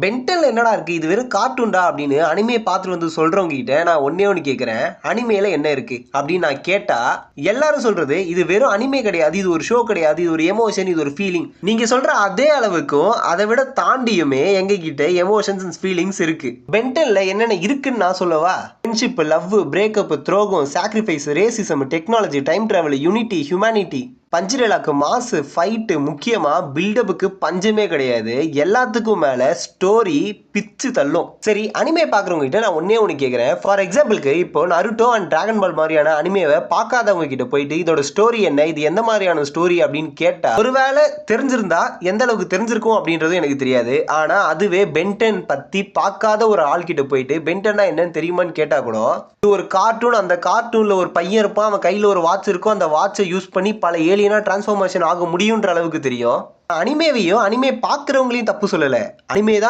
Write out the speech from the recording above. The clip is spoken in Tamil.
பென்டன்ல என்னடா இருக்கு, இது வெறும் கார்ட்டூன்டா அப்படின்னு அனிமே பார்த்துட்டு வந்து சொல்றவங்க கிட்ட நான் ஒன்னே ஒன்று கேட்கிறேன், அனிமேல என்ன இருக்கு அப்படின்னு நான் கேட்டா எல்லாரும் சொல்றது இது வெறும் அனிமே கிடையாது, இது ஒரு ஷோ கிடையாது, இது ஒரு எமோஷன், இது ஒரு ஃபீலிங். நீங்க சொல்ற அதே அளவுக்கும் அதை விட தாண்டியுமே எங்க கிட்ட எமோஷன்ஸ் அண்ட் ஃபீலிங்ஸ் இருக்கு. பென்டன்ல என்னென்ன இருக்குன்னு நான் சொல்லவா? ஃப்ரெண்ட்ஷிப், லவ், பிரேக்கப், துரோகம், sacrifice, racism, technology, time travel, unity, humanity, பஞ்சிரலாக்கு, மாசு, ஃபைட்டு, முக்கியமா பில்டப்புக்கு பஞ்சமே கிடையாது. எல்லாத்துக்கும் மேல ஸ்டோரி பிச்சு தள்ளும். சரி, அனிமே பாக்குறவங்க கிட்ட நான் ஒன்னே ஒன்று கேட்கிறேன். ஃபார் எக்ஸாம்பிளுக்கு இப்போ நருட்டோ அண்ட் டிராகன் பால் மாதிரியான அனிமேவை பார்க்காதவங்க கிட்ட போயிட்டு இதோட ஸ்டோரி என்ன, இது எந்த மாதிரியான ஸ்டோரி அப்படின்னு கேட்டா ஒருவேளை தெரிஞ்சிருந்தா எந்த அளவுக்கு தெரிஞ்சிருக்கும் அப்படின்றது எனக்கு தெரியாது. ஆனா அதுவே பென்டன் பத்தி பார்க்காத ஒரு ஆள் கிட்ட போயிட்டு பென்டன்னா என்னன்னு தெரியுமான்னு கேட்டா கூட இது ஒரு கார்ட்டூன், அந்த கார்ட்டூன்ல ஒரு பையன் இருப்பான், அவன் கையில ஒரு வாட்ச் இருக்கும், அந்த வாட்சை யூஸ் பண்ணி பல ஏலியனா டிரான்ஸ்ஃபார்மேஷன் ஆக முடியும்ன்ற அளவுக்கு தெரியும். அனிமேவையும் அனிமே பார்க்குறவங்களையும் தப்பு சொல்லலை. அனிமே தான்